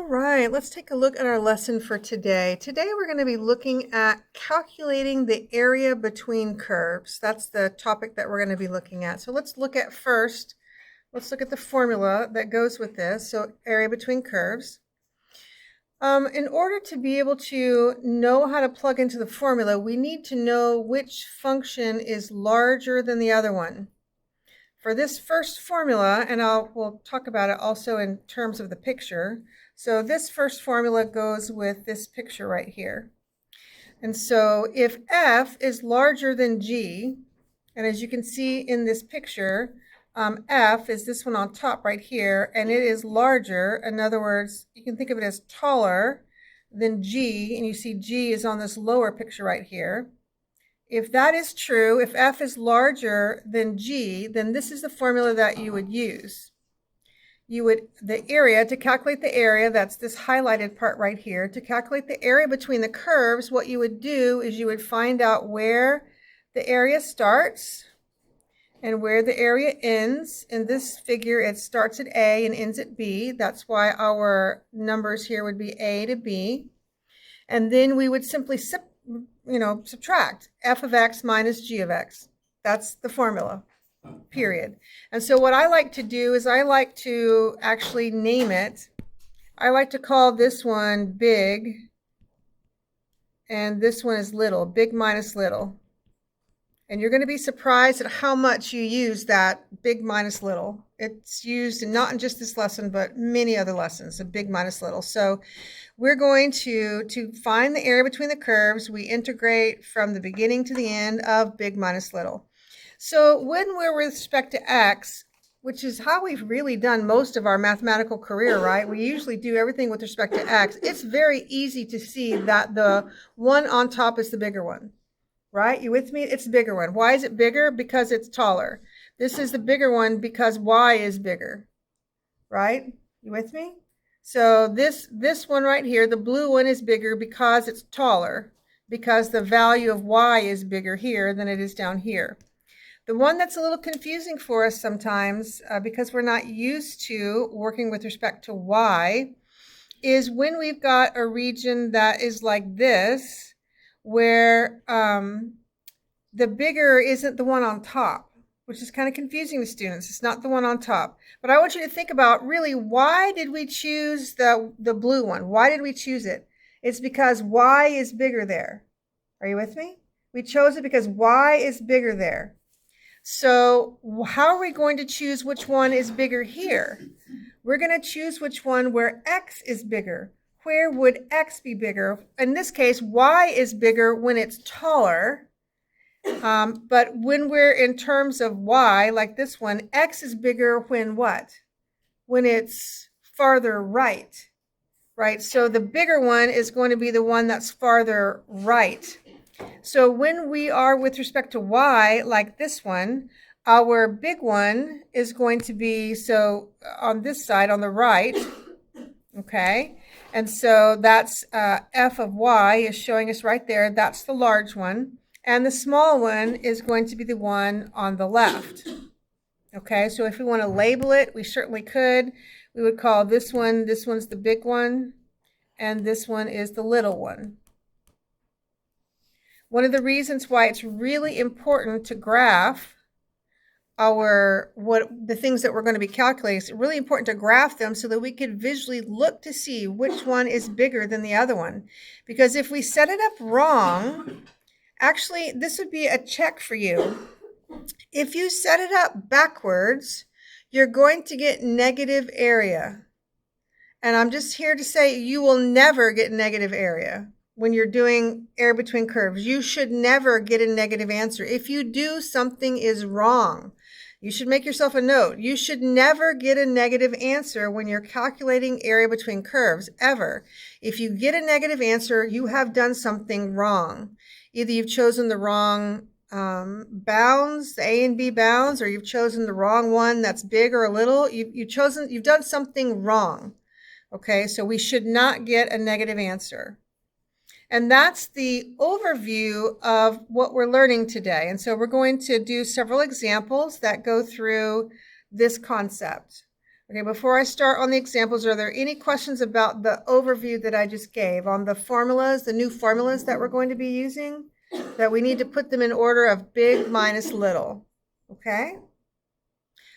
right, let's take a look at our lesson for today. Today we're going to be looking at calculating the area between curves. That's the topic that we're going to be looking at. So let's look at the formula that goes with this. So area between curves. In order to be able to know how to plug into the formula, we need to know which function is larger than the other one. For this first formula, and we'll talk about it also in terms of the picture. So this first formula goes with this picture right here. And so if f is larger than g, and as you can see in this picture, f is this one on top right here, and it is larger. In other words, you can think of it as taller than g, and you see g is on this lower picture right here. If that is true, if f is larger than g, then this is the formula that you would use. The area, to calculate the area, that's this highlighted part right here, to calculate the area between the curves, what you would do is you would find out where the area starts and where the area ends. In this figure, it starts at A and ends at B. That's why our numbers here would be A to B. And then we would simply subtract f of x minus g of x. That's the formula, period. And so what I like to do is I like to actually name it. I like to call this one big, and this one is little, big minus little. And you're going to be surprised at how much you use that big minus little. It's used not in just this lesson, but many other lessons, the big minus little. So we're going to find the area between the curves. We integrate from the beginning to the end of big minus little. So when we're with respect to x, which is how we've really done most of our mathematical career, right? We usually do everything with respect to x. It's very easy to see that the one on top is the bigger one. Right? You with me? It's the bigger one. Why is it bigger? Because it's taller. This is the bigger one because y is bigger. Right? You with me? So this one right here, the blue one, is bigger because it's taller, because the value of y is bigger here than it is down here. The one that's a little confusing for us sometimes, because we're not used to working with respect to y, is when we've got a region that is like this, where the bigger isn't the one on top, which is kind of confusing to students. It's not the one on top. But I want you to think about, really, why did we choose the blue one? Why did we choose it? It's because y is bigger there. Are you with me? We chose it because y is bigger there. So how are we going to choose which one is bigger here? We're going to choose which one where x is bigger. Where would x be bigger? In this case, y is bigger when it's taller. But when we're in terms of y, like this one, x is bigger when what? When it's farther right. Right? So the bigger one is going to be the one that's farther right. So when we are with respect to y, like this one, our big one is going to be, so on this side, on the right, okay? And so that's f of y is showing us right there. That's the large one. And the small one is going to be the one on the left. Okay, so if we want to label it, we certainly could. We would call this one's the big one, and this one is the little one. One of the reasons why it's really important to graph the things that we're going to be calculating, it's really important to graph them so that we could visually look to see which one is bigger than the other one. Because if we set it up wrong, actually, this would be a check for you. If you set it up backwards, you're going to get negative area. And I'm just here to say you will never get negative area when you're doing area between curves. You should never get a negative answer. If you do, something is wrong. You should make yourself a note. You should never get a negative answer when you're calculating area between curves, ever. If you get a negative answer, you have done something wrong. Either you've chosen the wrong bounds, the A and B bounds, or you've chosen the wrong one that's big or little. You've done something wrong. Okay, so we should not get a negative answer. And that's the overview of what we're learning today. And so we're going to do several examples that go through this concept. Okay, before I start on the examples, are there any questions about the overview that I just gave on the formulas, the new formulas that we're going to be using, that we need to put them in order of big minus little? Okay,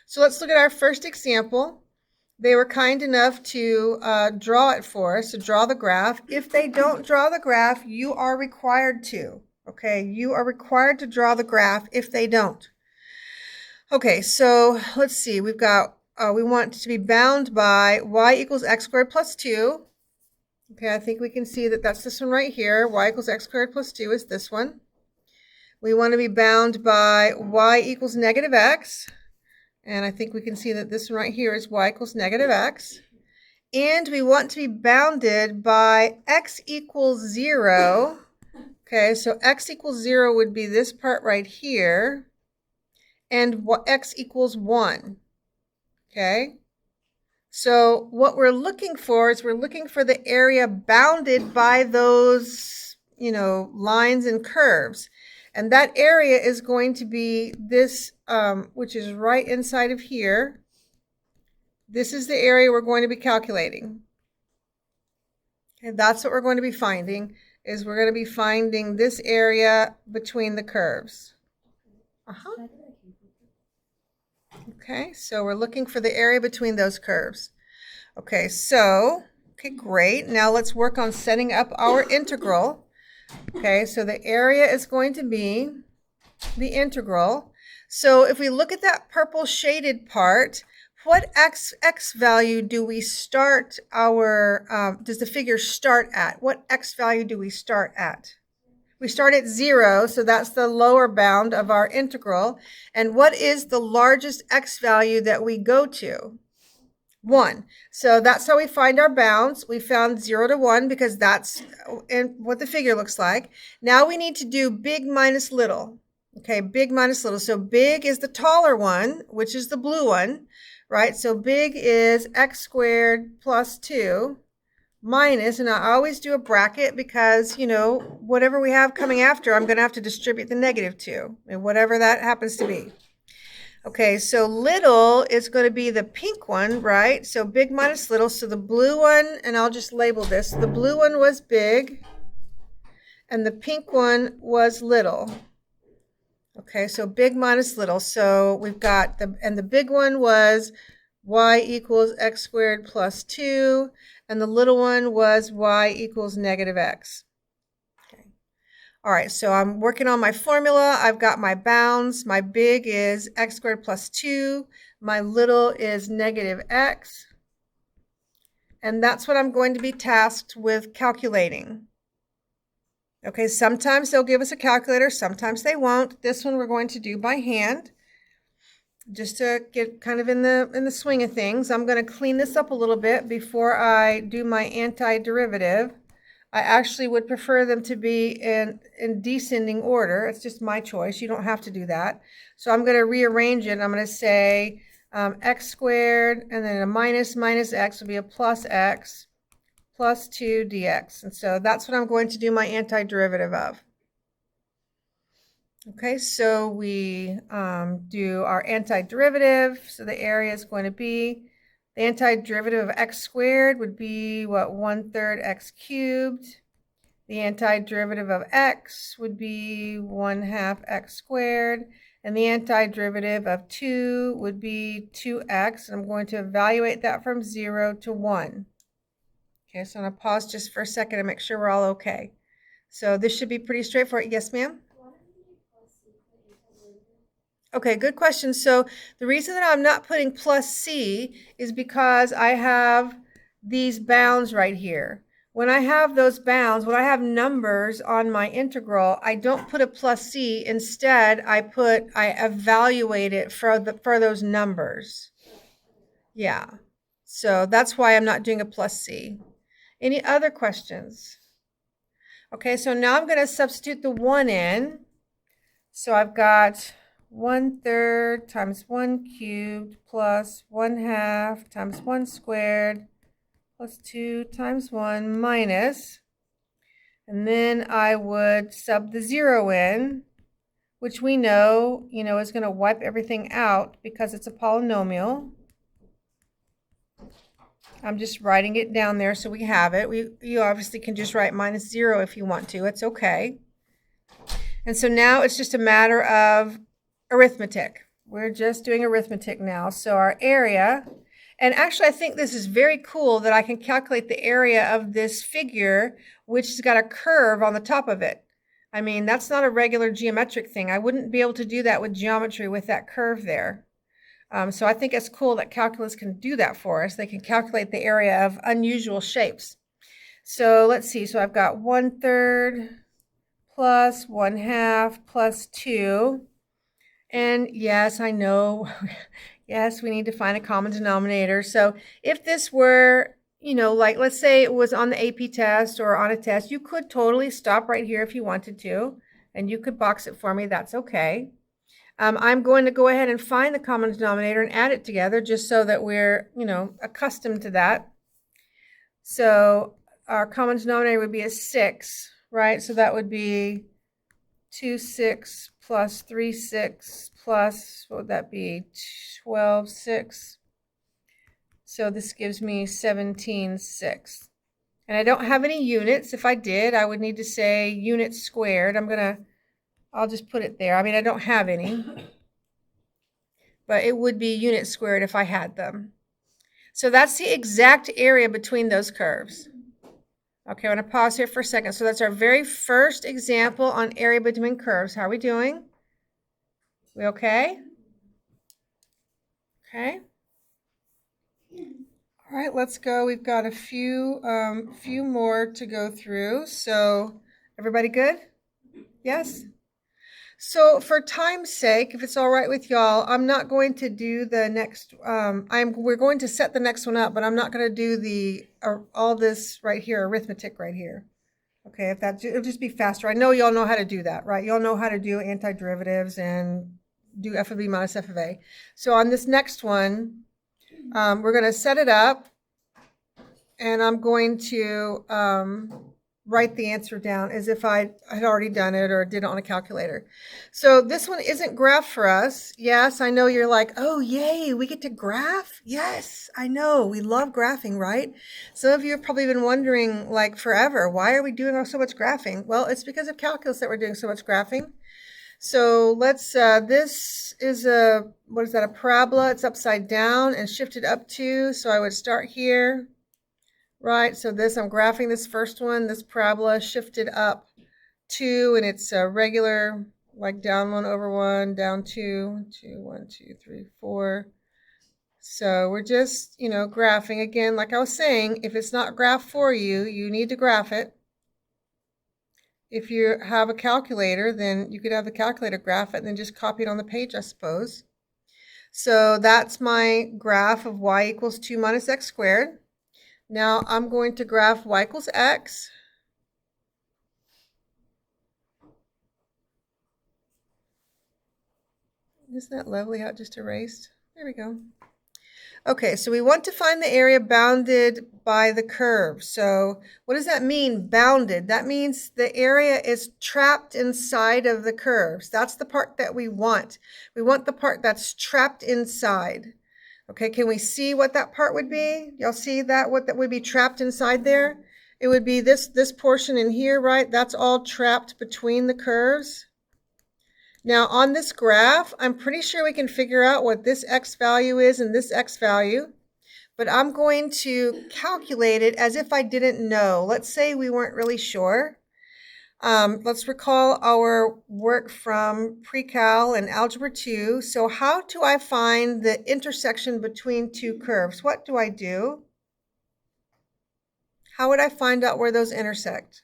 so let's look at our first example. They were kind enough to draw it for us, to draw the graph. If they don't draw the graph, you are required to. Okay, you are required to draw the graph if they don't. Okay, so let's see. We've got, we want to be bound by y equals x squared plus 2. Okay, I think we can see that that's this one right here. Y equals x squared plus 2 is this one. We want to be bound by y equals negative x. And I think we can see that this one right here is y equals negative x. And we want to be bounded by x equals 0. Okay, so x equals 0 would be this part right here. And x equals 1. Okay, so what we're looking for is we're looking for the area bounded by those, lines and curves. And that area is going to be this, which is right inside of here. This is the area we're going to be calculating. And that's what we're going to be finding, is we're going to be finding this area between the curves. Okay, so we're looking for the area between those curves. Okay, great. Now let's work on setting up our integral. Okay, so the area is going to be the integral. So if we look at that purple shaded part, what x value do we start our, does the figure start at? What x value do we start at? We start at 0, so that's the lower bound of our integral. And what is the largest x value that we go to? 1. So that's how we find our bounds. We found 0 to 1 because that's what the figure looks like. Now we need to do big minus little. Okay, big minus little. So big is the taller one, which is the blue one, right? So big is x squared plus 2 minus, and I always do a bracket because, whatever we have coming after, I'm going to have to distribute the negative to, and whatever that happens to be. Okay, so little is going to be the pink one, right? So big minus little. So the blue one, and I'll just label this. The blue one was big, and the pink one was little. Okay, so big minus little. So we've got the big one was y equals x squared plus 2, and the little one was y equals negative x. Okay. All right, so I'm working on my formula. I've got my bounds. My big is x squared plus 2. My little is negative x. And that's what I'm going to be tasked with calculating. Okay, sometimes they'll give us a calculator, sometimes they won't. This one we're going to do by hand, just to get kind of in the swing of things. I'm going to clean this up a little bit before I do my antiderivative. I actually would prefer them to be in descending order. It's just my choice. You don't have to do that. So I'm going to rearrange it. I'm going to say x squared, and then a minus x will be a plus x plus 2 dx. And so that's what I'm going to do my antiderivative of. Okay, so we do our antiderivative. So the area is going to be, the antiderivative of x squared would be what, 1/3 x cubed. The antiderivative of x would be 1/2 x squared. And the antiderivative of 2 would be 2x. And I'm going to evaluate that from 0 to 1. Okay, so I'm going to pause just for a second to make sure we're all okay. So this should be pretty straightforward. Yes, ma'am? Okay, good question. So the reason that I'm not putting plus c is because I have these bounds right here. When I have those bounds, when I have numbers on my integral, I don't put a plus c. Instead, I evaluate it for those numbers. Yeah. So that's why I'm not doing a plus c. Any other questions? Okay, so now I'm going to substitute the 1 in. So I've got 1/3 times 1 cubed plus 1/2 times 1 squared plus 2 times 1 minus. And then I would sub the 0 in, which we know, is going to wipe everything out because it's a polynomial. I'm just writing it down there so we have it. You obviously can just write minus 0 if you want to. It's okay. And so now it's just a matter of arithmetic. We're just doing arithmetic now. So our area, and actually I think this is very cool that I can calculate the area of this figure, which has got a curve on the top of it. I mean, that's not a regular geometric thing. I wouldn't be able to do that with geometry with that curve there. So I think it's cool that calculus can do that for us. They can calculate the area of unusual shapes. So let's see. So I've got 1/3 plus 1/2 plus 2. And yes, I know, yes, we need to find a common denominator. So if this were, like let's say it was on the AP test or on a test, you could totally stop right here if you wanted to, and you could box it for me. That's okay. I'm going to go ahead and find the common denominator and add it together just so that we're, accustomed to that. So our common denominator would be a 6, right? So that would be 2 6 plus 3 6 plus, what would that be, 12 6. So this gives me 17 6. And I don't have any units. If I did, I would need to say units squared. I'll just put it there. I mean, I don't have any, but it would be units squared if I had them. So that's the exact area between those curves. Okay, I'm going to pause here for a second. So that's our very first example on area between curves. How are we doing? We okay? Okay. All right, let's go. We've got a few more to go through. So everybody good? Yes? So for time's sake, if it's all right with y'all, I'm not going to do the next, we're going to set the next one up, but I'm not going to do the, all this right here, arithmetic right here. Okay, it'll just be faster. I know y'all know how to do that, right? Y'all know how to do antiderivatives and do f of b minus f of a. So on this next one, we're going to set it up, and I'm going to write the answer down as if I had already done it or did it on a calculator. So this one isn't graph for us. Yes, I know you're like, oh, yay, we get to graph? Yes, I know. We love graphing, right? Some of you have probably been wondering, like, forever, why are we doing so much graphing? Well, it's because of calculus that we're doing so much graphing. So let's, this is what is that, a parabola? It's upside down and shifted up 2. So I would start here. Right, so I'm graphing this first one, this parabola shifted up 2, and it's a regular, like down 1 over 1, down 2, 2, 1, 2, 3, 4. So we're just, graphing. Again, like I was saying, if it's not graph for you, you need to graph it. If you have a calculator, then you could have the calculator graph it and then just copy it on the page, I suppose. So that's my graph of y equals 2 minus x squared. Now I'm going to graph y equals x. Isn't that lovely how it just erased? There we go. Okay, so we want to find the area bounded by the curve. So what does that mean, bounded? That means the area is trapped inside of the curves. That's the part that we want. We want the part that's trapped inside. Okay, can we see what that part would be? Y'all see that, what that would be trapped inside there? It would be this portion in here, right? That's all trapped between the curves. Now on this graph, I'm pretty sure we can figure out what this x value is and this x value, but I'm going to calculate it as if I didn't know. Let's say we weren't really sure. Let's recall our work from pre-cal and algebra 2. So how do I find the intersection between two curves? What do I do? How would I find out where those intersect?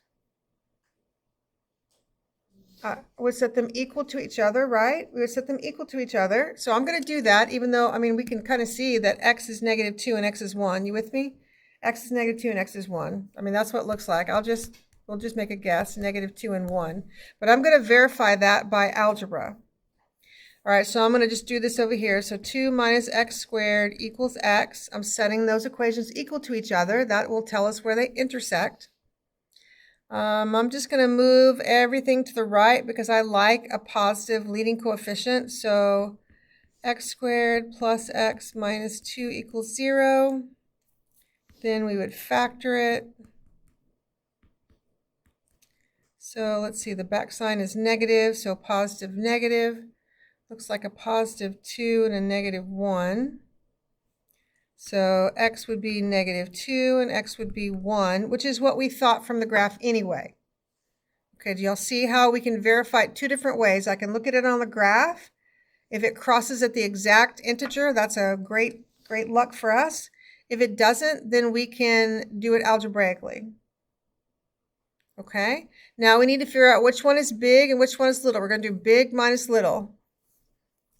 Would set them equal to each other, right? We would set them equal to each other. So I'm going to do that, even though, I mean, we can kind of see that x is -2 and x is 1. You with me? X is -2 and x is 1. I mean, that's what it looks like. We'll just make a guess, -2 and 1. But I'm going to verify that by algebra. All right, so I'm going to just do this over here. So 2 minus x squared equals x. I'm setting those equations equal to each other. That will tell us where they intersect. I'm just going to move everything to the right because I like a positive leading coefficient. So x squared plus x minus 2 equals 0. then we would factor it. So let's see, the back sign is negative, so positive, negative. Looks like a positive 2 and a negative 1. So x would be negative 2 and x would be 1, which is what we thought from the graph anyway. Okay, do y'all see how we can verify it two different ways? I can look at it on the graph. If it crosses at the exact integer, that's a great luck for us. If it doesn't, then we can do it algebraically. Okay, now we need to figure out which one is big and which one is little. We're going to do big minus little.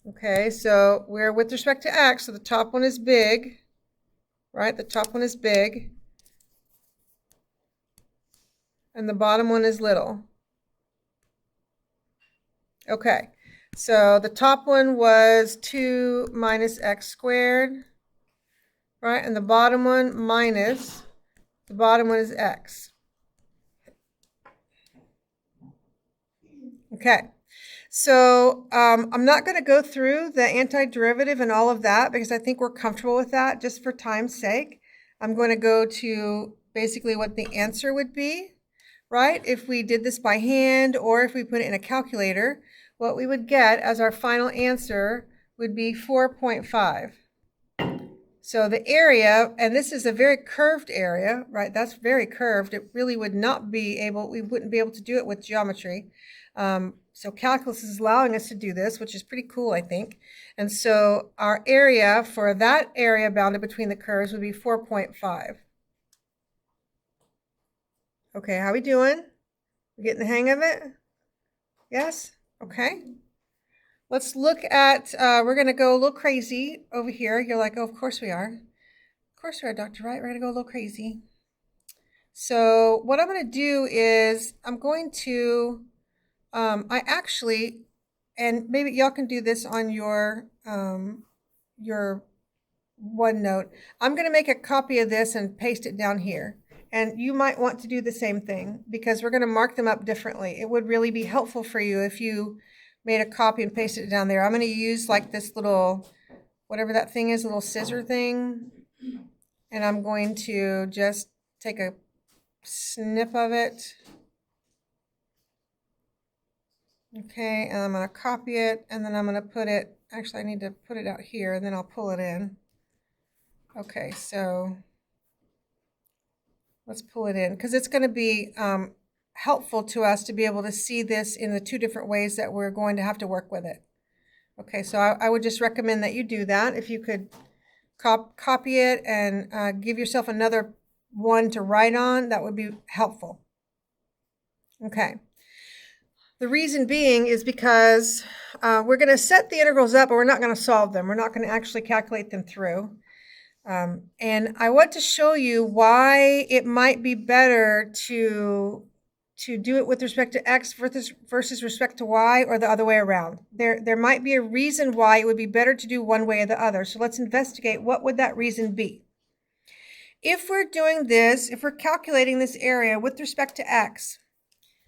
Okay, so we're with respect to x, so the top one is big, right? The top one is big. And the bottom one is little. Okay, so the top one was 2 minus x squared, right? And the bottom one minus, the bottom one is x. Okay, so I'm not going to go through the antiderivative and all of that because I think we're comfortable with that just for time's sake. I'm going to go to basically what the answer would be, right? If we did this by hand or if we put it in a calculator, what we would get as our final answer would be 4.5. So the area, and this is a very curved area, right? That's very curved. It really would not be able, we wouldn't be able to do it with geometry. So calculus is allowing us to do this, which is pretty cool, I think. And so our area for that area bounded between the curves would be 4.5. Okay, how we doing? We getting the hang of it? Yes? Okay. Let's look at, we're going to go a little crazy over here. You're like, oh, of course we are. Of course we are, Dr. Wright. We're going to go a little crazy. So what I'm going to do is I'm going to, I actually, and maybe y'all can do this on your OneNote. I'm going to make a copy of this and paste it down here. And you might want to do the same thing because we're going to mark them up differently. It would really be helpful for you if you made a copy and pasted it down there. I'm going to use like this little, whatever that thing is, a little scissor thing. And I'm going to just take a snip of it. Okay, and I'm going to copy it, and then I'm going to put it, actually I need to put it out here, and then I'll pull it in. Okay, so let's pull it in, because it's going to be helpful to us to be able to see this in the two different ways that we're going to have to work with it. Okay, so I would just recommend that you do that. If you could copy it and give yourself another one to write on, that would be helpful. Okay. The reason being is because we're going to set the integrals up, but we're not going to solve them. We're not going to actually calculate them through. And I want to show you why it might be better to do it with respect to x versus respect to y, or the other way around. There might be a reason why it would be better to do one way or the other. So let's investigate what would that reason be. If we're doing this, if we're calculating this area with respect to x,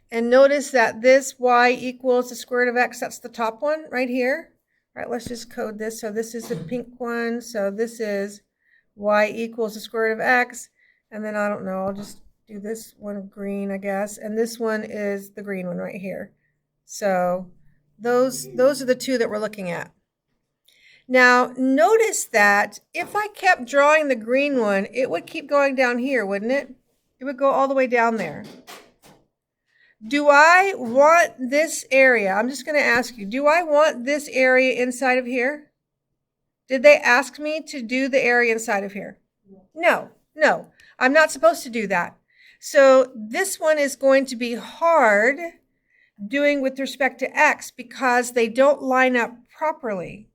and notice that this y equals the square root of x, that's the top one right here. All right, let's just code this. So this is the pink one. So this is y equals the square root of x. And then I don't know, I'll just do this one green, I guess. And this one is the green one right here. So those are the two that we're looking at. Now, notice that if I kept drawing the green one, it would keep going down here, wouldn't it? It would go all the way down there. Do I want this area? I'm just going to ask you, do I want this area inside of here? Did they ask me to do the area inside of here? No, I'm not supposed to do that. So this one is going to be hard doing with respect to x because they don't line up properly.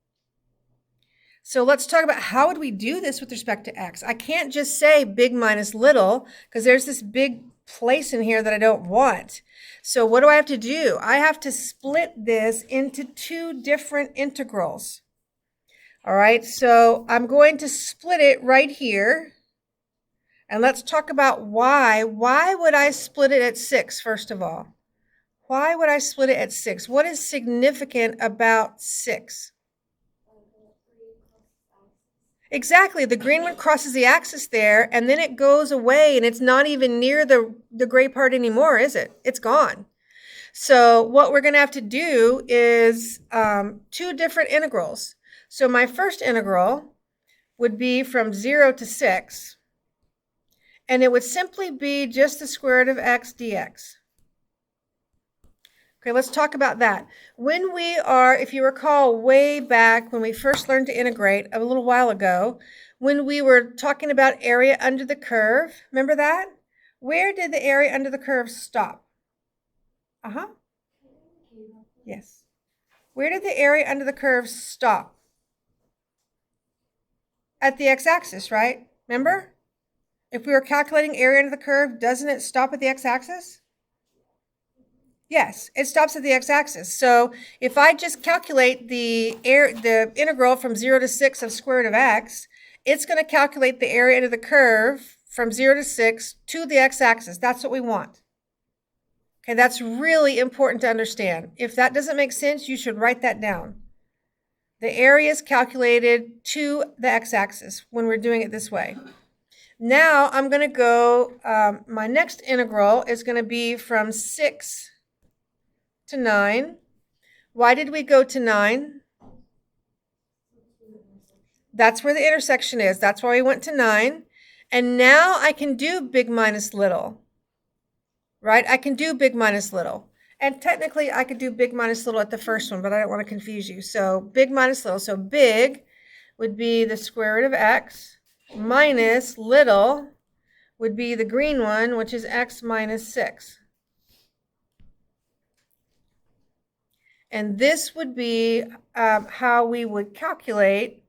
So let's talk about how would we do this with respect to x. I can't just say big minus little because there's this big place in here that I don't want. So what do I have to do? I have to split this into two different integrals. All right, so I'm going to split it right here. And let's talk about why. Why would I split it at 6, first of all? Why would I split it at 6? What is significant about 6? Exactly. The green one crosses the axis there, and then it goes away, and it's not even near the gray part anymore, is it? It's gone. So what we're going to have to do is two different integrals. So my first integral would be from 0 to 6, and it would simply be just the square root of x dx. Okay, let's talk about that. When we are, if you recall way back when we first learned to integrate a little while ago, when we were talking about area under the curve, remember that? Where did the area under the curve stop? Yes. Where did the area under the curve stop? At the x-axis, right? Remember? If we were calculating area under the curve, doesn't it stop at the x-axis? Yes, it stops at the x-axis. So if I just calculate the integral from 0 to 6 of square root of x, it's going to calculate the area under the curve from 0 to 6 to the x-axis. That's what we want. Okay, that's really important to understand. If that doesn't make sense, you should write that down. The area is calculated to the x-axis when we're doing it this way. Now I'm going to go, my next integral is going to be from 6 to 9. Why did we go to 9? That's where the intersection is. That's why we went to 9. And now I can do big minus little, right? I can do big minus little. And technically I could do big minus little at the first one, but I don't want to confuse you. So big minus little. So big would be the square root of x minus little would be the green one, which is x minus 6. And this would be how we would calculate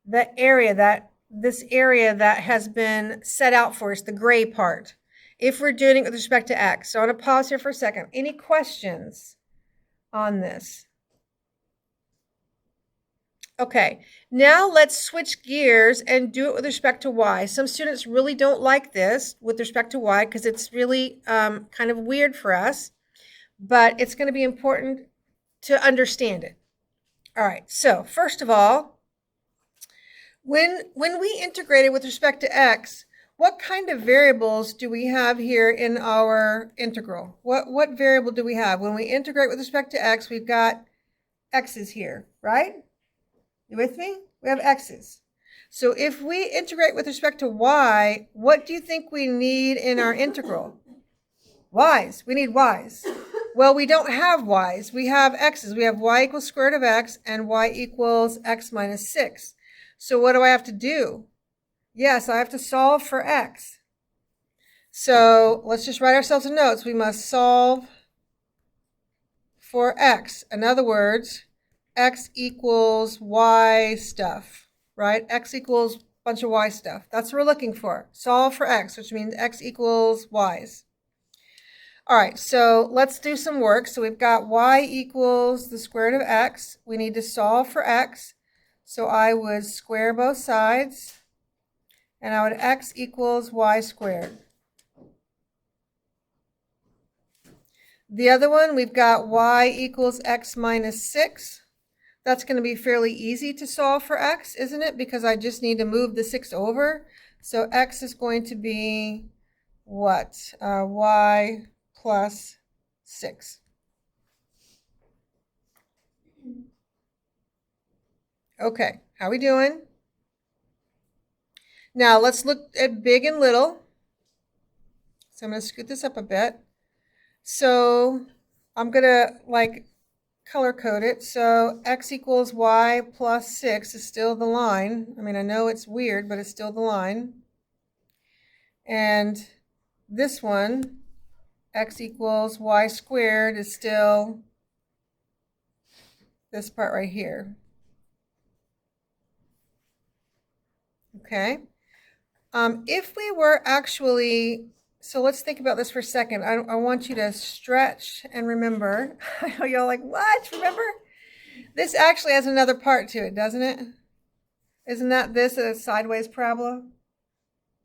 the area this area that has been set out for us, the gray part, if we're doing it with respect to x. So I'm going to pause here for a second. Any questions on this? Okay, now let's switch gears and do it with respect to y. Some students really don't like this with respect to y because it's really kind of weird for us, but it's going to be important to understand it. All right, so first of all, when we integrated with respect to x, what kind of variables do we have here in our integral? What variable do we have? When we integrate with respect to x, we've got x's here, right? You with me? We have x's. So if we integrate with respect to y, what do you think we need in our integral? Y's. We need y's. Well, we don't have y's. We have x's. We have y equals square root of x and y equals x minus 6. So what do I have to do? Yes, I have to solve for x. So let's just write ourselves a note. We must solve for x. In other words, x equals y stuff, right? X equals a bunch of y stuff. That's what we're looking for. Solve for x, which means x equals y's. All right, so let's do some work. So we've got y equals the square root of x. We need to solve for x. So I would square both sides, and I would x equals y squared. The other one, we've got y equals x minus 6. That's going to be fairly easy to solve for x, isn't it? Because I just need to move the 6 over. So x is going to be what? Y plus 6. Okay, how are we doing? Now let's look at big and little. So I'm going to scoot this up a bit. So I'm going to color code it. So x equals y plus 6 is still the line. I mean, I know it's weird, but it's still the line. And this one, x equals y squared, is still this part right here. Okay. If we were actually, so let's think about this for a second. I want you to stretch and remember. I know y'all like, what? Remember? This actually has another part to it, doesn't it? Isn't that this a sideways parabola?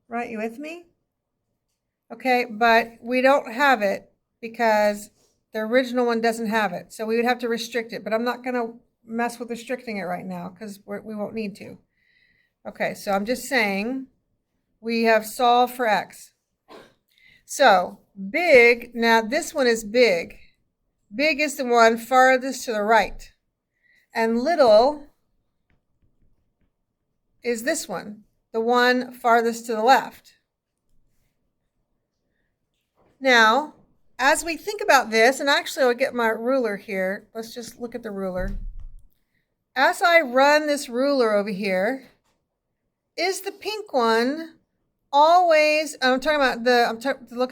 Right, you with me? Okay, but we don't have it because the original one doesn't have it. So we would have to restrict it, but I'm not going to mess with restricting it right now because we won't need to. Okay, so I'm just saying we have solved for x. So big, now this one is big. Big is the one farthest to the right. And little is this one, the one farthest to the left. Now, as we think about this, and actually I'll get my ruler here. Let's just look at the ruler. As I run this ruler over here, is the pink one always, look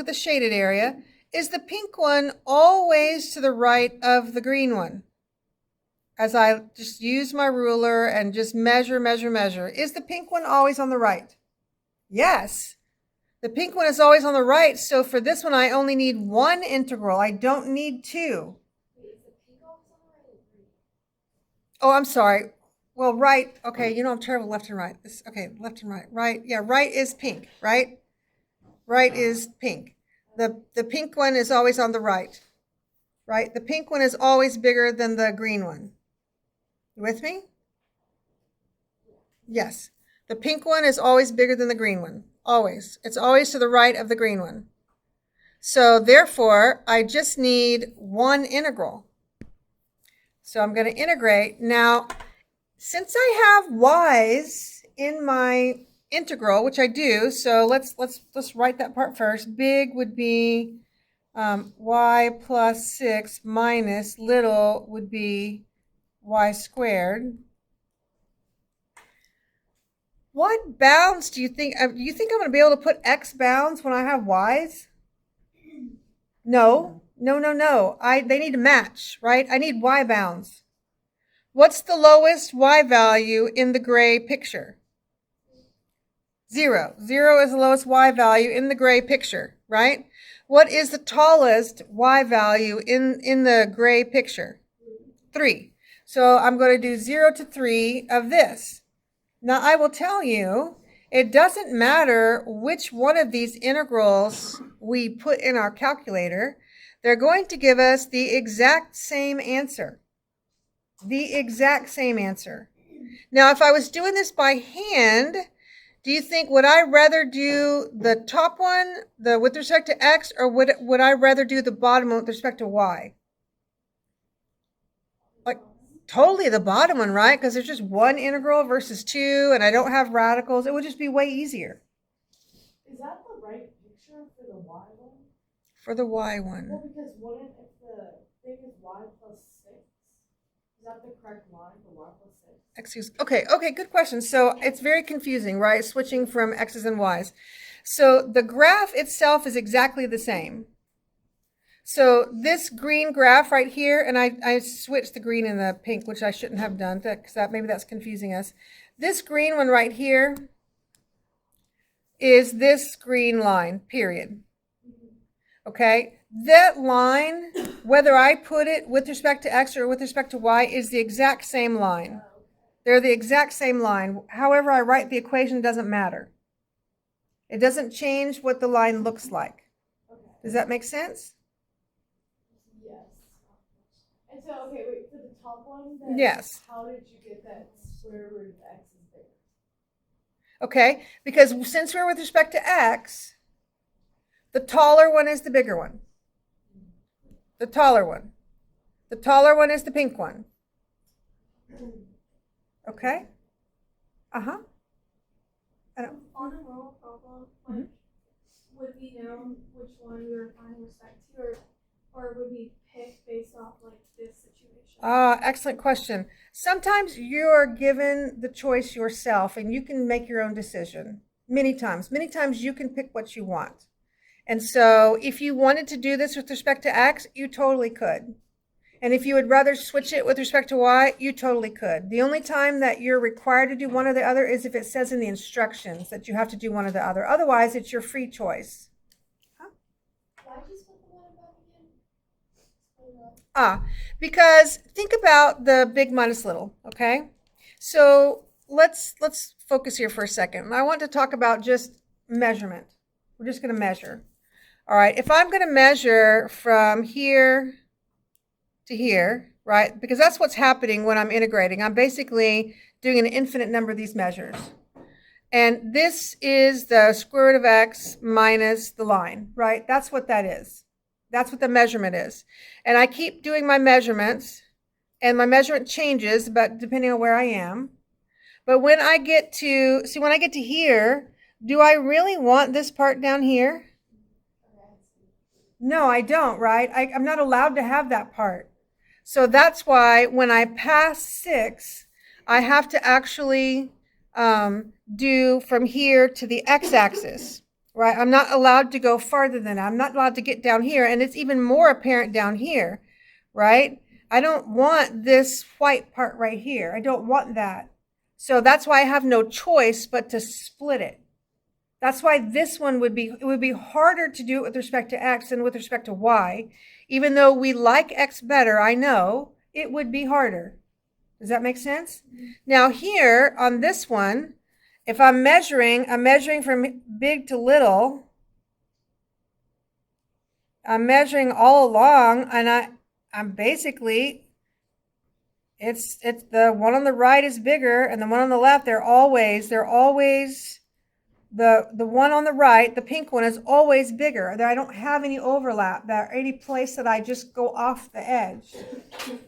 at the shaded area, is the pink one always to the right of the green one? As I just use my ruler and just measure, is the pink one always on the right? Yes. The pink one is always on the right, so for this one I only need one integral. I don't need two. Oh, I'm sorry. Well, right, okay, you know I'm terrible left and right. Okay, left and right. Right, yeah, right is pink, right? Right is pink. The pink one is always on the right, right? The pink one is always bigger than the green one. You with me? Yes. The pink one is always bigger than the green one. Always. It's always to the right of the green one. So therefore, I just need one integral. So I'm going to integrate. Now, since I have y's in my integral, which I do, so let's write that part first. Big would be y plus 6 minus little would be y squared. What bounds do you think? I'm going to be able to put x bounds when I have y's? No. They need to match, right? I need y bounds. What's the lowest y value in the gray picture? 0. 0 is the lowest y value in the gray picture, right? What is the tallest y value in the gray picture? 3. So I'm going to do 0 to 3 of this. Now, I will tell you, it doesn't matter which one of these integrals we put in our calculator. They're going to give us the exact same answer. The exact same answer. Now, if I was doing this by hand, do you think, would I rather do the top one, with respect to x, or would I rather do the bottom one with respect to y? Like, totally the bottom one, right? Because there's just one integral versus two, and I don't have radicals. It would just be way easier. Is that the right picture for the y one? For the y one. Well, because if the thing is y plus 6, is that the correct line for y plus 6? Okay, good question. So it's very confusing, right? Switching from x's and y's. So the graph itself is exactly the same. So this green graph right here, and I switched the green and the pink, which I shouldn't have done, because maybe that's confusing us. This green one right here is this green line, period. Okay, that line, whether I put it with respect to x or with respect to y, is the exact same line. They're the exact same line. However I write the equation doesn't matter. It doesn't change what the line looks like. Does that make sense? Yes. And so, okay, wait, for the top one, then yes. How did you get that square root of x is bigger? Okay, because since we're with respect to x, the taller one is the bigger one. The taller one. The taller one is the pink one. Okay? Uh-huh. On a roll problem, would we know which one we were finding respect to, or would we pick based off like this situation? Excellent question. Sometimes you're given the choice yourself and you can make your own decision. Many times you can pick what you want. And so if you wanted to do this with respect to x, you totally could. And if you would rather switch it with respect to y, you totally could. The only time that you're required to do one or the other is if it says in the instructions that you have to do one or the other. Otherwise, it's your free choice. Why just put the one back again? Because think about the big minus little, okay? So let's focus here for a second. I want to talk about just measurement. We're just going to measure. All right, if I'm going to measure from here to here, right? Because that's what's happening when I'm integrating. I'm basically doing an infinite number of these measures. And this is the square root of x minus the line, right? That's what that is. That's what the measurement is. And I keep doing my measurements, and my measurement changes, but depending on where I am. But when I get to, see, when I get to here, do I really want this part down here? No, I don't, right? I'm not allowed to have that part. So that's why when I pass 6, I have to actually do from here to the x-axis, right? I'm not allowed to go farther than that. I'm not allowed to get down here, and it's even more apparent down here, right? I don't want this white part right here. I don't want that. So that's why I have no choice but to split it. That's why this one would be harder to do it with respect to x than with respect to y. Even though we like x better, I know, it would be harder. Does that make sense? Now here on this one, if I'm measuring from big to little. I'm measuring all along, and I'm basically, it's the one on the right is bigger, and the one on the left, they're always the one on the right, the pink one, is always bigger. I don't have any overlap there, any place that I just go off the edge.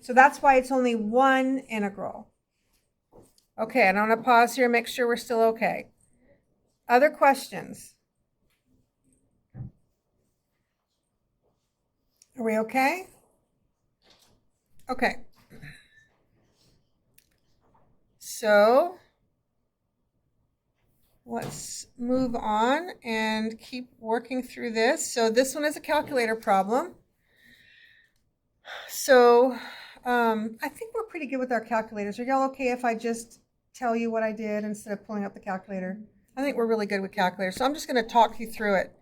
So that's why it's only one integral. Okay, and I'm going to pause here and make sure we're still okay. Other questions? Are we okay? Okay. So let's move on and keep working through this. So this one is a calculator problem. So I think we're pretty good with our calculators. Are y'all okay if I just tell you what I did instead of pulling up the calculator? I think we're really good with calculators. So I'm just going to talk you through it.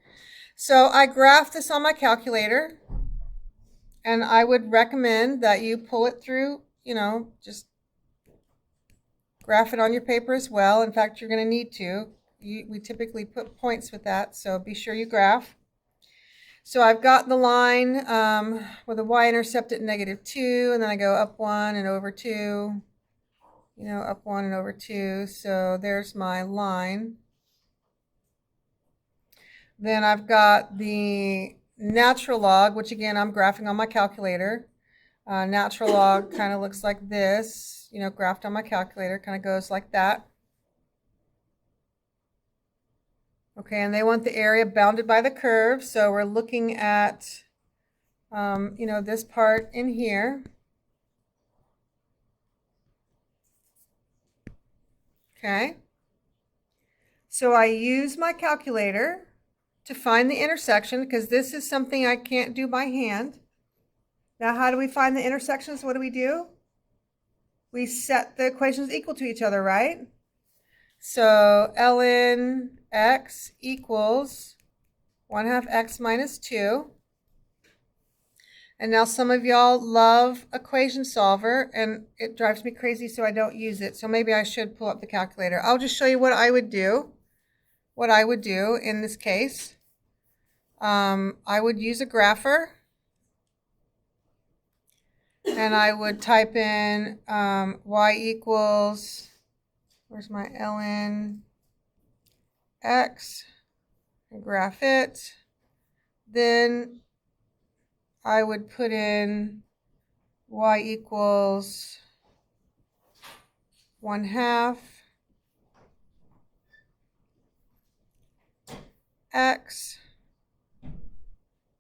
So I graphed this on my calculator, and I would recommend that you pull it through, just graph it on your paper as well. In fact, you're going to need to. We typically put points with that, so be sure you graph. So I've got the line with a y-intercept at -2, and then I go up 1 and over 2, up 1 and over 2. So there's my line. Then I've got the natural log, which again I'm graphing on my calculator. Natural log kind of looks like this, graphed on my calculator, kind of goes like that. Okay, and they want the area bounded by the curve, so we're looking at, this part in here. Okay, so I use my calculator to find the intersection, because this is something I can't do by hand. Now, how do we find the intersections? What do? We set the equations equal to each other, right? So ln x equals 1/2 x minus 2. And now some of y'all love equation solver, and it drives me crazy, so I don't use it. So maybe I should pull up the calculator. I'll just show you what I would do. What I would do in this case. I would use a grapher. And I would type in y equals, where's my ln x, and graph it. Then I would put in y equals 1/2 x,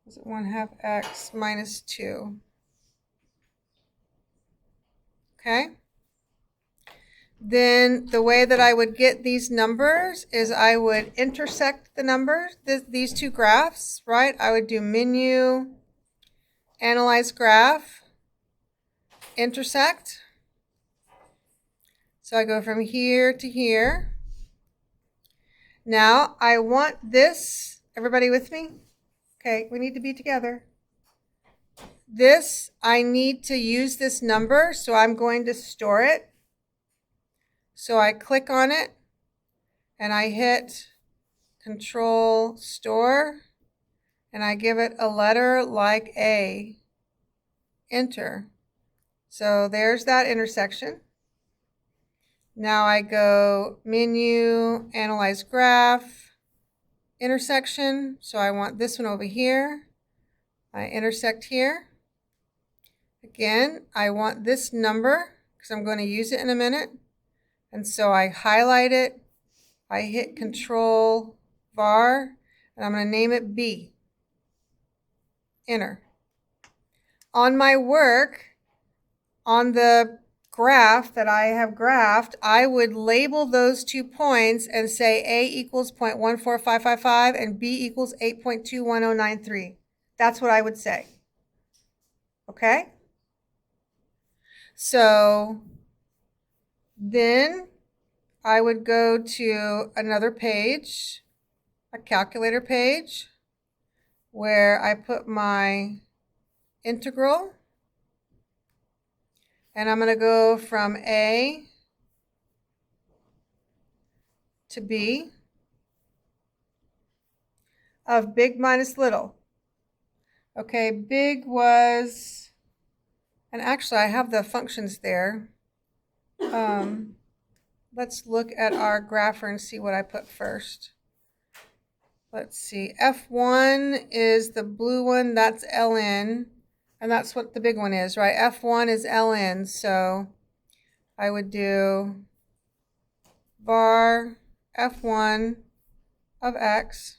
is it 1/2 x minus 2? Okay. Then the way that I would get these numbers is I would intersect the numbers, these two graphs, right? I would do menu, analyze graph, intersect. So I go from here to here. Now I want this, everybody with me? Okay, we need to be together. This, I need to use this number, so I'm going to store it. So I click on it, and I hit Control Store, and I give it a letter like A. Enter. So there's that intersection. Now I go menu, analyze graph, intersection. So I want this one over here. I intersect here. Again, I want this number because I'm going to use it in a minute. And so I highlight it. I hit Control var, and I'm going to name it B. Enter. On my work, on the graph that I have graphed, I would label those 2 points and say A equals 0.14555 and B equals 8.21093. That's what I would say. Okay? So then I would go to another page, a calculator page, where I put my integral. And I'm going to go from A to B of big minus little. Okay, big was, and actually I have the functions there. Let's look at our grapher and see what I put first. Let's see, F1 is the blue one, that's ln. And that's what the big one is, right? F1 is ln, so I would do var F1 of x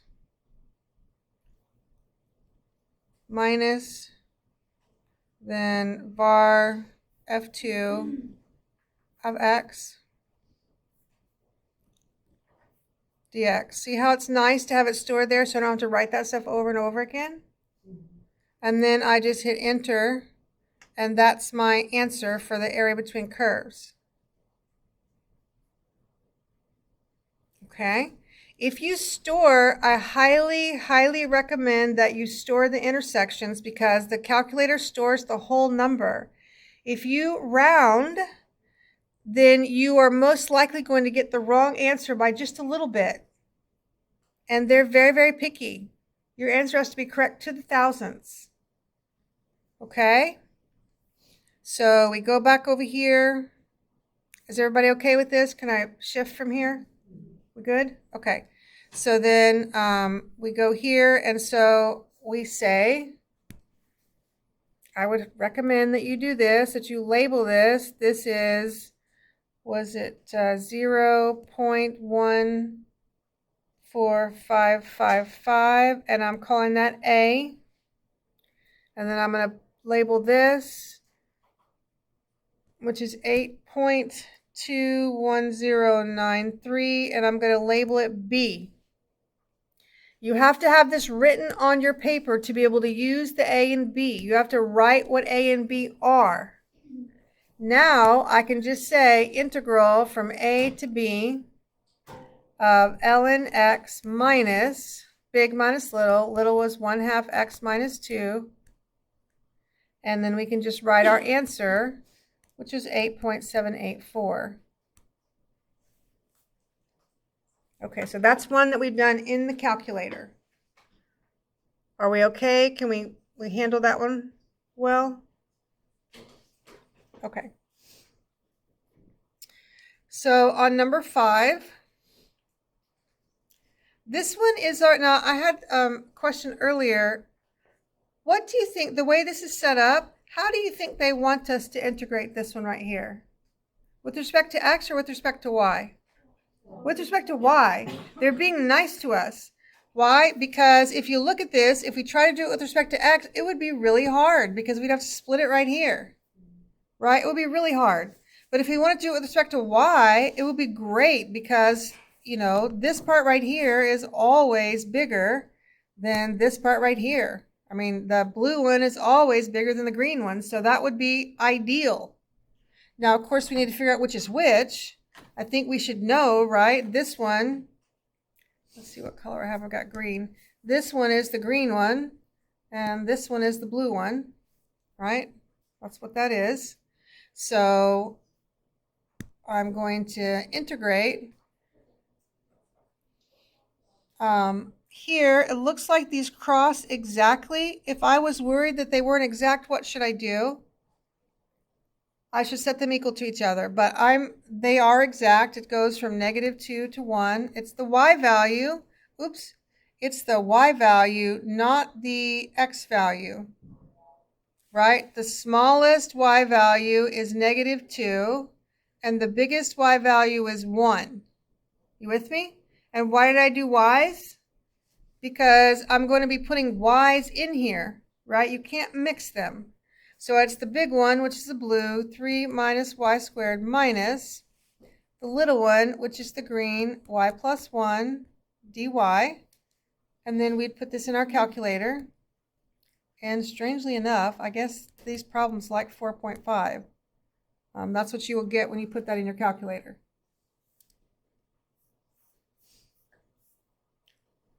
minus then var F2 of x dx. See how it's nice to have it stored there so I don't have to write that stuff over and over again? And then I just hit enter, and that's my answer for the area between curves. Okay? If you store, I highly recommend that you store the intersections because the calculator stores the whole number. If you round, then you are most likely going to get the wrong answer by just a little bit. And they're very picky. Your answer has to be correct to the thousandths. Okay, so we go back over here. Is everybody okay with this? Can I shift from here? We good? Okay, so then we go here, and so we say, I would recommend that you do this, that you label this. This is, was it 0.14555, and I'm calling that A. And then I'm going to label this, which is 8.21093, and I'm going to label it B. You have to have this written on your paper to be able to use the A and B. You have to write what A and B are. Now I can just say integral from A to B of ln x minus, big minus little, little was 1/2 x minus 2. And then we can just write our answer, which is 8.784. Okay, so that's one that we've done in the calculator. Are we okay? Can we handle that one well? Okay. So on number 5, this one is our, now I had a question earlier. What do you think, the way this is set up, how do you think they want us to integrate this one right here? With respect to x or with respect to y? With respect to y. They're being nice to us. Why? Because if you look at this, if we try to do it with respect to x, it would be really hard because we'd have to split it right here. Right? It would be really hard. But if we want to do it with respect to y, it would be great because, you know, this part right here is always bigger than this part right here. I mean, the blue one is always bigger than the green one, so that would be ideal. Now, of course, we need to figure out which is which. I think we should know, right? This one, let's see what color I have. I've got green. This one is the green one, and this one is the blue one, right? That's what that is. So I'm going to integrate. Here, it looks like these cross exactly. If I was worried that they weren't exact, what should I do? I should set them equal to each other, but they are exact. It goes from -2 to 1. It's the y value. Oops. It's the y value, not the x value. Right? The smallest y value is -2, and the biggest y value is 1. You with me? And why did I do y's? Because I'm going to be putting y's in here, right? You can't mix them. So it's the big one, which is the blue, 3 minus y squared minus the little one, which is the green, y plus 1 dy. And then we'd put this in our calculator. And strangely enough, I guess these problems like 4.5. That's what you will get when you put that in your calculator.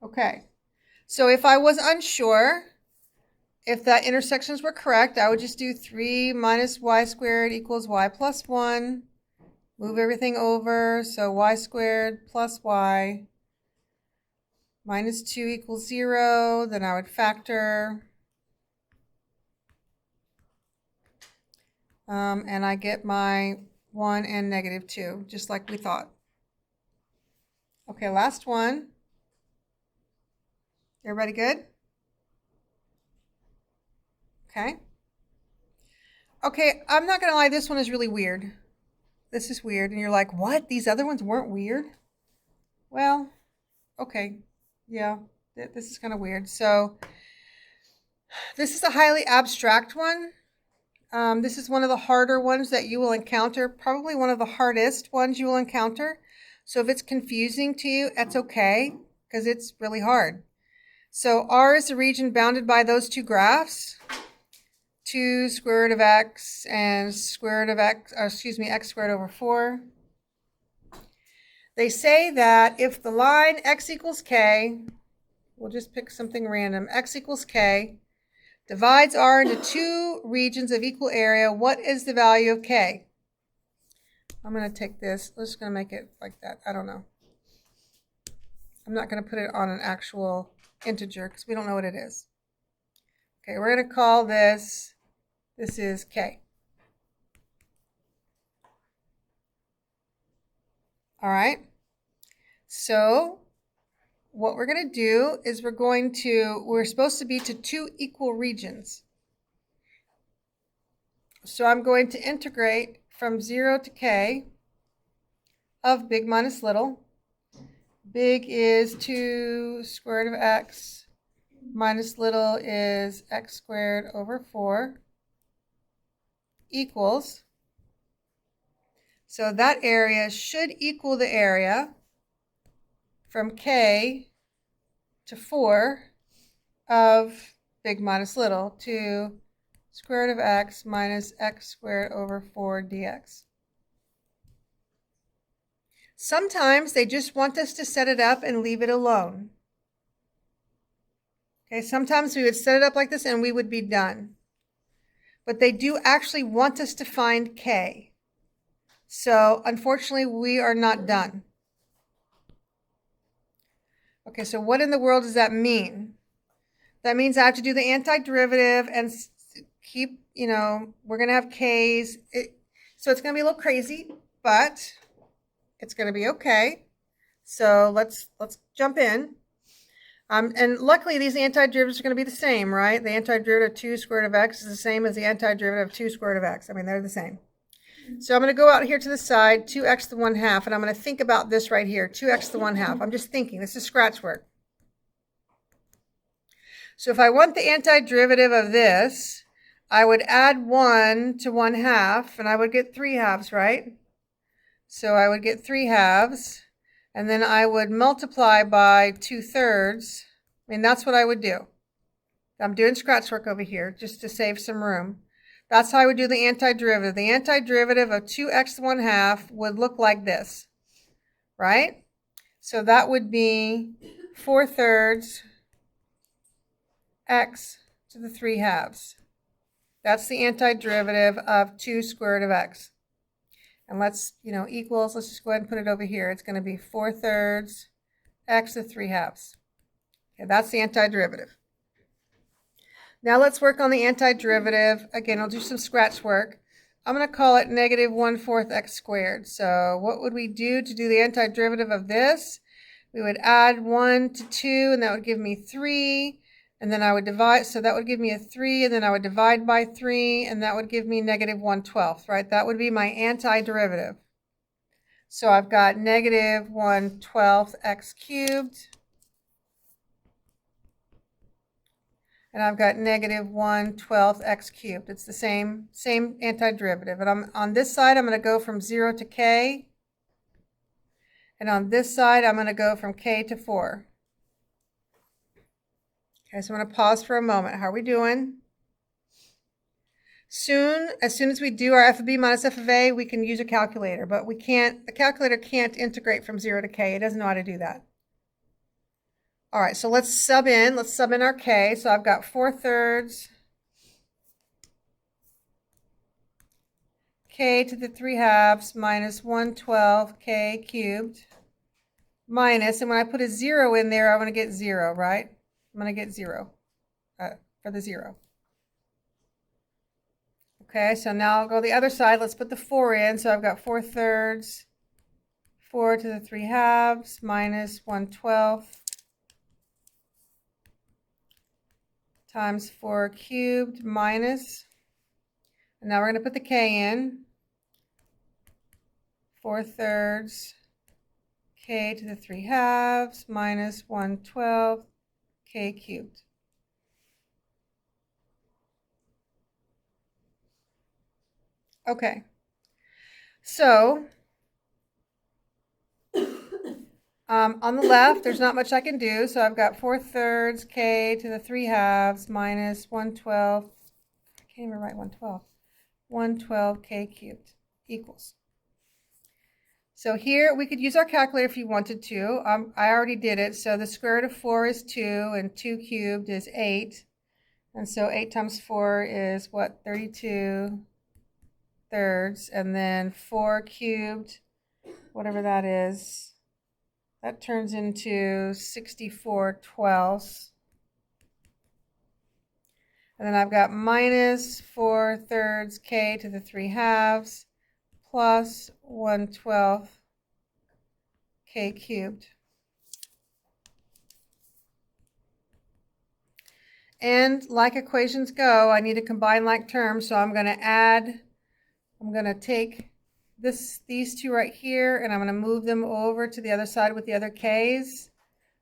Okay, so if I was unsure if that intersections were correct, I would just do 3 minus y squared equals y plus 1. Move everything over, so y squared plus y minus 2 equals 0. Then I would factor. And I get my 1 and -2, just like we thought. Okay, last one. Everybody good? Okay. Okay, I'm not going to lie, this one is really weird. This is weird, and you're like, what? These other ones weren't weird? Well, okay. Yeah, this is kind of weird. So, this is a highly abstract one. This is one of the harder ones that you will encounter, probably one of the hardest ones you will encounter. So if it's confusing to you, that's okay, because it's really hard. So R is the region bounded by those two graphs, 2 square root of x and square root of x, x squared over 4. They say that if the line x equals k, we'll just pick something random, x equals k, divides R into 2 regions of equal area, what is the value of k? I'm going to take this. I'm just going to make it like that. I don't know. I'm not going to put it on an actual integer because we don't know what it is. Okay, we're going to call this is k. All right. So what we're going to do is we're supposed to be to 2 equal regions. So I'm going to integrate from 0 to k of big minus little. Big is 2 square root of x minus little is x squared over 4 equals. So that area should equal the area from k to 4 of big minus little to square root of x minus x squared over 4 dx. Sometimes they just want us to set it up and leave it alone. Okay, sometimes we would set it up like this and we would be done. But they do actually want us to find k. So unfortunately, we are not done. Okay, so what in the world does that mean? That means I have to do the antiderivative and keep, we're going to have k's. So it's going to be a little crazy, but it's going to be okay. So let's jump in. And luckily, these antiderivatives are going to be the same, right? The antiderivative of 2 square root of x is the same as the antiderivative of 2 square root of x. I mean, they're the same. So I'm going to go out here to the side, 2x to the 1/2, and I'm going to think about this right here, 2x to the 1/2. I'm just thinking. This is scratch work. So if I want the antiderivative of this, I would add 1 to 1/2, and I would get 3/2, right? So I would get 3/2, and then I would multiply by 2/3. I mean, that's what I would do. I'm doing scratch work over here just to save some room. That's how I would do the antiderivative. The antiderivative of 2x to 1/2 would look like this, right? So that would be 4/3 x to the 3/2. That's the antiderivative of 2 square root of x. And let's, equals, let's just go ahead and put it over here. It's going to be 4/3 x to 3/2. Okay, that's the antiderivative. Now let's work on the antiderivative. Again, I'll do some scratch work. I'm going to call it negative 1/4 x squared. So what would we do to do the antiderivative of this? We would add 1 to 2, and that would give me 3. And then I would divide, so that would give me a 3, and then I would divide by 3, and that would give me negative 1/12, right? That would be my antiderivative. So I've got negative 1/12 x cubed. And I've got negative 1/12 x cubed. It's the same antiderivative. And on this side, I'm going to go from 0 to k. And on this side, I'm going to go from k to 4. Okay, so I'm going to pause for a moment. How are we doing? As soon as we do our f of b minus f of a, we can use a calculator. But we can't, the calculator can't integrate from 0 to k. It doesn't know how to do that. All right, so let's sub in our k. So I've got 4/3 k to the 3/2 minus 1/12 k cubed minus, and when I put a 0 in there, I'm going to get 0, right? I'm going to get 0 for the 0. Okay, so now I'll go the other side. Let's put the 4 in. So I've got 4/3, 4 to the 3/2 minus 1/12 times 4 cubed minus, and now we're going to put the k in, 4/3 k to the 3/2 minus 1/12 k cubed. Okay, so on the left, there's not much I can do, so I've got 4/3 k to the 3/2 minus 1/12, I can't even write 1/12, 1/12 k cubed equals. So here we could use our calculator if you wanted to. I already did it. So the square root of 4 is 2, and 2 cubed is 8. And so 8 times 4 is what? 32 thirds. And then 4 cubed, whatever that is, that turns into 64 twelfths. And then I've got minus 4/3 k to the 3/2 plus 1/12 k cubed. And like equations go, I need to combine like terms, so I'm going to take these two right here, and I'm going to move them over to the other side with the other k's.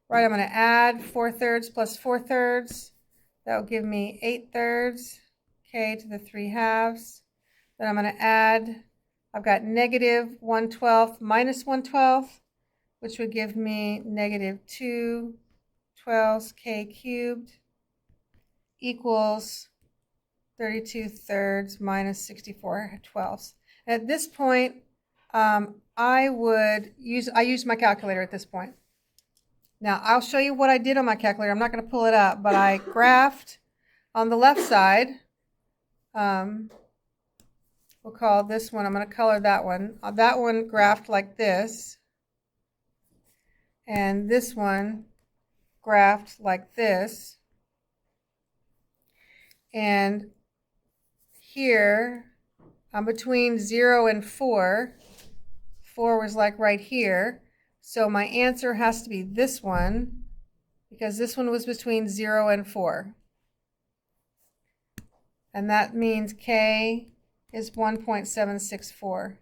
Right, I'm going to add 4/3 plus 4/3. That will give me 8/3 k to the 3/2. Then I'm going to add, I've got negative 1/12 minus 1/12, which would give me negative 2/12 k cubed equals 32 thirds minus 64 twelfths. At this point, I use my calculator at this point. Now, I'll show you what I did on my calculator. I'm not going to pull it up, but I graphed on the left side. We'll call this one, I'm going to color that one. That one graphed like this. And this one graphed like this. And here, between 0 and 4, 4 was like right here. So my answer has to be this one, because this one was between 0 and 4. And that means k is 1.764.